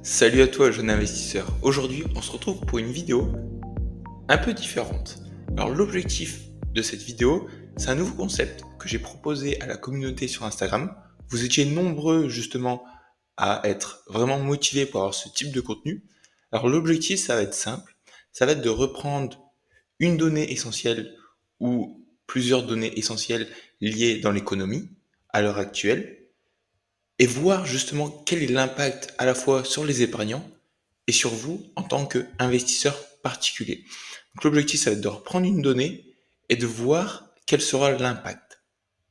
Salut à toi jeune investisseur. Aujourd'hui on se retrouve pour une vidéo un peu différente. Alors l'objectif de cette vidéo, c'est un nouveau concept que j'ai proposé à la communauté sur Instagram. Vous étiez nombreux justement à être vraiment motivés pour avoir ce type de contenu. Alors l'objectif ça va être simple, ça va être de reprendre une donnée essentielle ou plusieurs données essentielles liées dans l'économie à l'heure actuelle et voir justement quel est l'impact à la fois sur les épargnants et sur vous en tant qu'investisseur particulier. Donc l'objectif, ça va être de reprendre une donnée et de voir quel sera l'impact.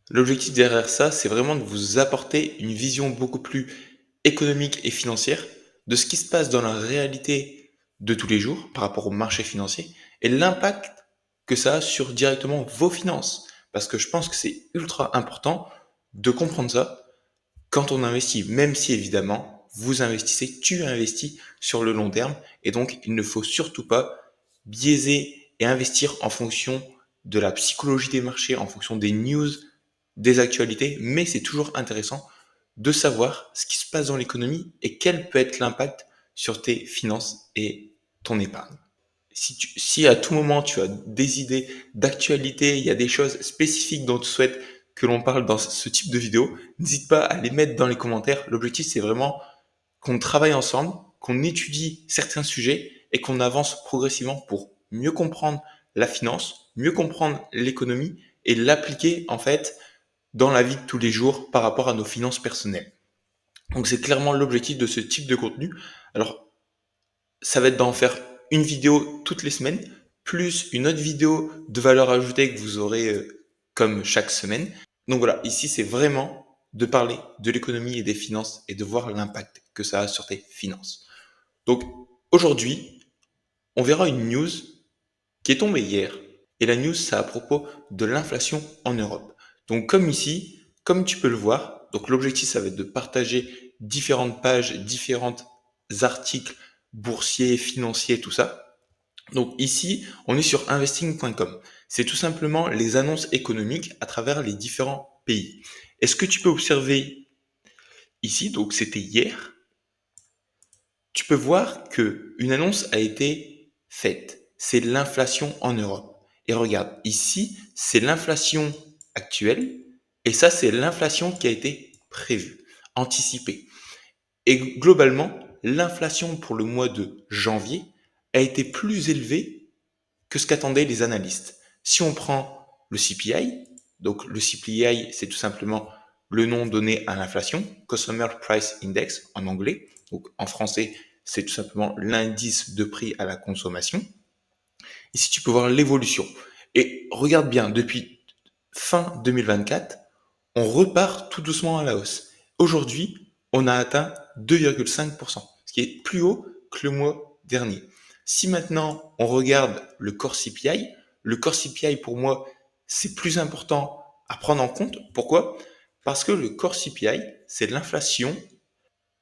L'objectif derrière ça, c'est vraiment de vous apporter une vision beaucoup plus économique et financière de ce qui se passe dans la réalité de tous les jours par rapport au marché financier et l'impact que ça a sur directement vos finances. Parce que je pense que c'est ultra important de comprendre ça quand on investit, même si évidemment vous investissez, tu investis sur le long terme, et donc il ne faut surtout pas biaiser et investir en fonction de la psychologie des marchés, en fonction des news, des actualités, mais c'est toujours intéressant de savoir ce qui se passe dans l'économie et quel peut être l'impact sur tes finances et ton épargne. Si à tout moment tu as des idées d'actualité, il y a des choses spécifiques dont tu souhaites que l'on parle dans ce type de vidéo, n'hésite pas à les mettre dans les commentaires. L'objectif, c'est vraiment qu'on travaille ensemble, qu'on étudie certains sujets et qu'on avance progressivement pour mieux comprendre la finance, mieux comprendre l'économie et l'appliquer en fait dans la vie de tous les jours par rapport à nos finances personnelles. Donc c'est clairement l'objectif de ce type de contenu. Alors ça va être d'en faire une vidéo toutes les semaines, plus une autre vidéo de valeur ajoutée que vous aurez comme chaque semaine. Donc voilà, ici c'est vraiment de parler de l'économie et des finances et de voir l'impact que ça a sur tes finances. Donc aujourd'hui, on verra une news qui est tombée hier. Et la news, c'est à propos de l'inflation en Europe. Donc comme ici, comme tu peux le voir, donc l'objectif, ça va être de partager différentes pages, différents articles boursiers, financiers, tout ça. Donc ici, on est sur investing.com. C'est tout simplement les annonces économiques à travers les différents pays. Et ce que tu peux observer ici, donc c'était hier, tu peux voir que une annonce a été faite. C'est l'inflation en Europe. Et regarde, ici, c'est l'inflation actuelle et ça, c'est l'inflation qui a été prévue, anticipée. Et globalement, l'inflation pour le mois de janvier a été plus élevée que ce qu'attendaient les analystes. Si on prend le CPI, donc le CPI, c'est tout simplement le nom donné à l'inflation, Consumer Price Index en anglais, donc en français, c'est tout simplement l'indice de prix à la consommation. Ici, tu peux voir l'évolution. Et regarde bien, depuis fin 2024, on repart tout doucement à la hausse. Aujourd'hui, on a atteint 2,5%, ce qui est plus haut que le mois dernier. Si maintenant on regarde le core CPI pour moi, c'est plus important à prendre en compte. Pourquoi? Parce que le core CPI, c'est l'inflation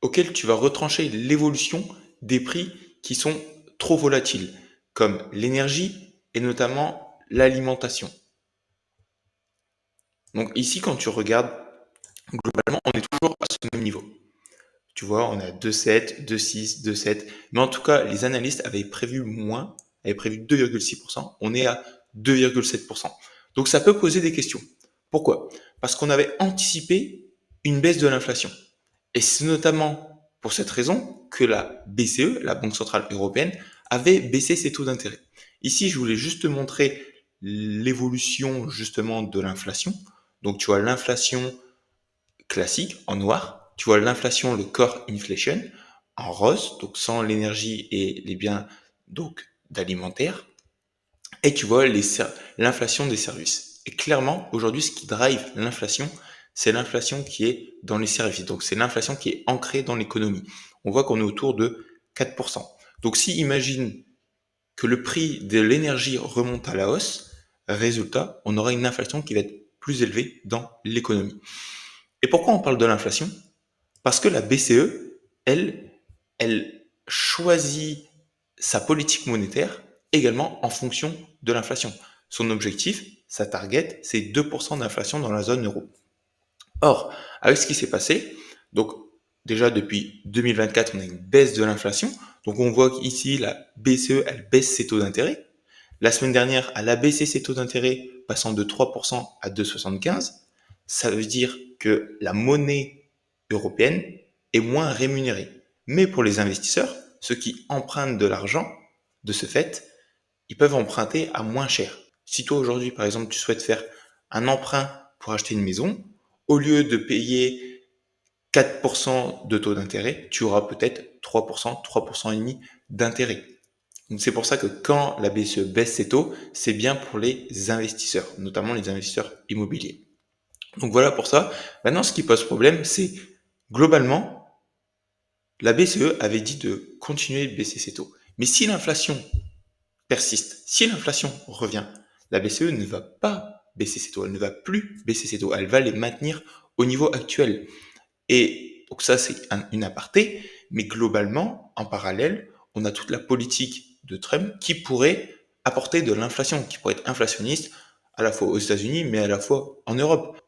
auquel tu vas retrancher l'évolution des prix qui sont trop volatiles, comme l'énergie et notamment l'alimentation. Donc ici, quand tu regardes, globalement, on est toujours à ce même niveau. Tu vois, on a 2,7, 2,6, 2,7. Mais en tout cas, les analystes avaient prévu moins, avaient prévu 2,6%. On est à 2,7%. Donc ça peut poser des questions. Pourquoi? Parce qu'on avait anticipé une baisse de l'inflation. Et c'est notamment pour cette raison que la BCE, la Banque Centrale Européenne, avait baissé ses taux d'intérêt. Ici, je voulais juste te montrer l'évolution justement de l'inflation. Donc tu vois l'inflation classique en noir, tu vois l'inflation, le core inflation en rose, donc sans l'énergie et les biens donc d'alimentaire, et tu vois l'inflation des services. Et clairement, aujourd'hui, ce qui drive l'inflation, c'est l'inflation qui est dans les services. Donc, c'est l'inflation qui est ancrée dans l'économie. On voit qu'on est autour de 4%. Donc, si imagine que le prix de l'énergie remonte à la hausse, résultat, on aura une inflation qui va être plus élevée dans l'économie. Et pourquoi on parle de l'inflation? Parce que la BCE, elle choisit sa politique monétaire également en fonction de l'inflation. Son objectif, sa target, c'est 2% d'inflation dans la zone euro. Or, avec ce qui s'est passé, donc déjà depuis 2024, on a une baisse de l'inflation. Donc on voit qu'ici, la BCE, elle baisse ses taux d'intérêt. La semaine dernière, elle a baissé ses taux d'intérêt, passant de 3% à 2,75. Ça veut dire que la monnaie européenne est moins rémunérée. Mais pour les investisseurs, ceux qui empruntent de l'argent, de ce fait, ils peuvent emprunter à moins cher. Si toi aujourd'hui, par exemple, tu souhaites faire un emprunt pour acheter une maison, au lieu de payer 4% de taux d'intérêt, tu auras peut-être 3%, 3% et demi d'intérêt. Donc c'est pour ça que quand la BCE baisse ses taux, c'est bien pour les investisseurs, notamment les investisseurs immobiliers. Donc voilà pour ça. Maintenant, ce qui pose problème, c'est globalement, la BCE avait dit de continuer de baisser ses taux. Mais si l'inflation persiste, si l'inflation revient, la BCE ne va pas baisser ses taux, elle ne va plus baisser ses taux, elle va les maintenir au niveau actuel. Et donc ça, c'est une aparté, mais globalement, en parallèle, on a toute la politique de Trump qui pourrait apporter de l'inflation, qui pourrait être inflationniste, à la fois aux États-Unis, mais à la fois en Europe.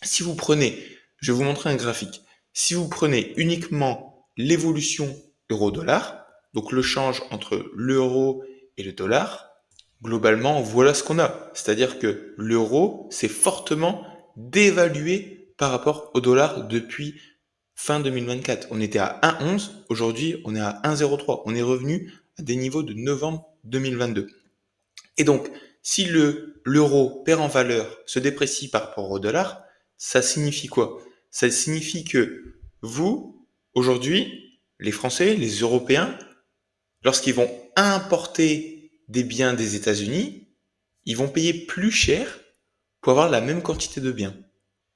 Si vous prenez, je vais vous montrer un graphique, si vous prenez uniquement l'évolution euro-dollar, donc le change entre l'euro et le dollar, globalement, voilà ce qu'on a. C'est-à-dire que l'euro s'est fortement dévalué par rapport au dollar depuis fin 2024. On était à 1,11, aujourd'hui on est à 1,03. On est revenu à des niveaux de novembre 2022. Et donc, si l'euro perd en valeur, se déprécie par rapport au dollar, ça signifie quoi? Ça signifie que vous, aujourd'hui, les Français, les Européens, lorsqu'ils vont importer des biens des États-Unis, ils vont payer plus cher pour avoir la même quantité de biens.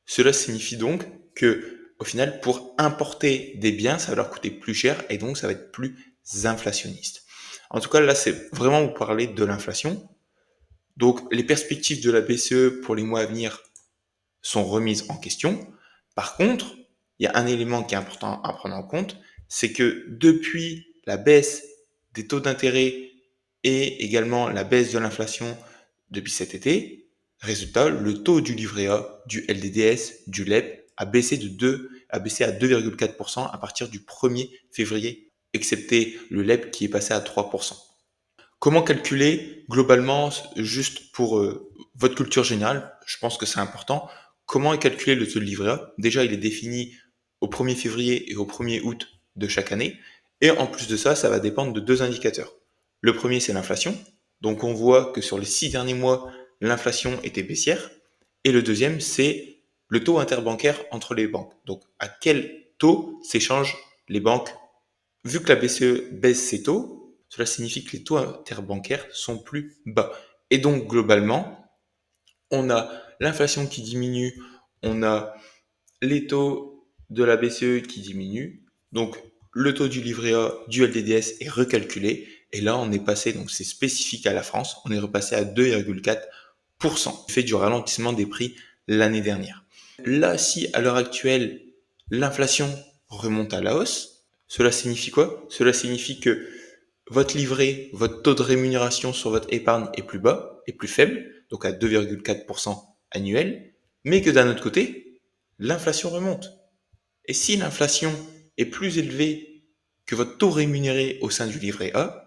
Cela signifie donc que, au final, pour importer des biens, ça va leur coûter plus cher et donc ça va être plus inflationniste. En tout cas, là, c'est vraiment vous parler de l'inflation. Donc, les perspectives de la BCE pour les mois à venir sont remises en question. Par contre, il y a un élément qui est important à prendre en compte, c'est que depuis la baisse des taux d'intérêt et également la baisse de l'inflation depuis cet été, résultat, le taux du livret A, du LDDS, du LEP a baissé à 2,4% à partir du 1er février, excepté le LEP qui est passé à 3%. Comment calculer globalement, juste pour votre culture générale, je pense que c'est important, comment est calculé le taux de livret A? Déjà, il est défini au 1er février et au 1er août de chaque année. Et en plus de ça, ça va dépendre de deux indicateurs. Le premier, c'est l'inflation. Donc on voit que sur les 6 derniers mois, l'inflation était baissière. Et le deuxième, c'est le taux interbancaire entre les banques. Donc à quel taux s'échangent les banques? Vu que la BCE baisse ses taux, cela signifie que les taux interbancaires sont plus bas. Et donc globalement, on a l'inflation qui diminue, on a les taux de la BCE qui diminuent. Donc le taux du livret A, du LDDS est recalculé. Et là, on est passé, donc c'est spécifique à la France, on est repassé à 2,4%. Fait du ralentissement des prix l'année dernière. Là, si à l'heure actuelle, l'inflation remonte à la hausse, cela signifie quoi? Cela signifie que votre livret, votre taux de rémunération sur votre épargne est plus bas, est plus faible, donc à 2,4% annuel, mais que d'un autre côté, l'inflation remonte. Et si l'inflation est plus élevée que votre taux rémunéré au sein du livret A,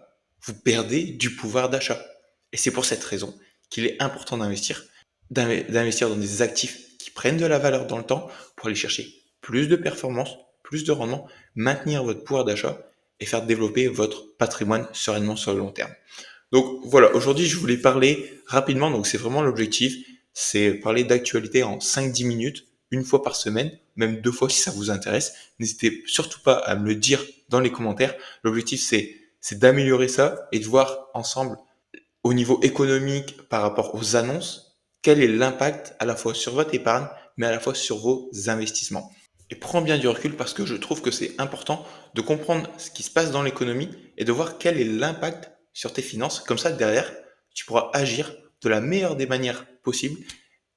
vous perdez du pouvoir d'achat. Et c'est pour cette raison qu'il est important d'investir dans des actifs qui prennent de la valeur dans le temps pour aller chercher plus de performance, plus de rendement, maintenir votre pouvoir d'achat et faire développer votre patrimoine sereinement sur le long terme. Donc voilà, aujourd'hui je voulais parler rapidement, donc c'est vraiment l'objectif, c'est parler d'actualité en 5-10 minutes, une fois par semaine, même 2 fois si ça vous intéresse. N'hésitez surtout pas à me le dire dans les commentaires. L'objectif c'est d'améliorer ça et de voir ensemble au niveau économique par rapport aux annonces, quel est l'impact à la fois sur votre épargne, mais à la fois sur vos investissements. Et prends bien du recul parce que je trouve que c'est important de comprendre ce qui se passe dans l'économie et de voir quel est l'impact sur tes finances. Comme ça, derrière, tu pourras agir de la meilleure des manières possibles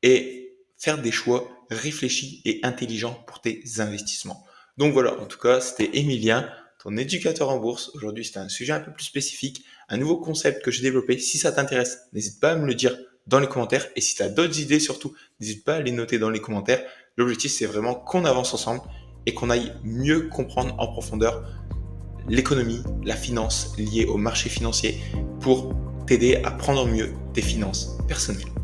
et faire des choix réfléchis et intelligents pour tes investissements. Donc voilà, en tout cas, c'était Emilien, ton éducateur en bourse. Aujourd'hui, c'était un sujet un peu plus spécifique, un nouveau concept que j'ai développé. Si ça t'intéresse, n'hésite pas à me le dire dans les commentaires. Et si tu as d'autres idées, surtout, n'hésite pas à les noter dans les commentaires. L'objectif, c'est vraiment qu'on avance ensemble et qu'on aille mieux comprendre en profondeur l'économie, la finance liée au marché financier pour t'aider à prendre mieux tes finances personnelles.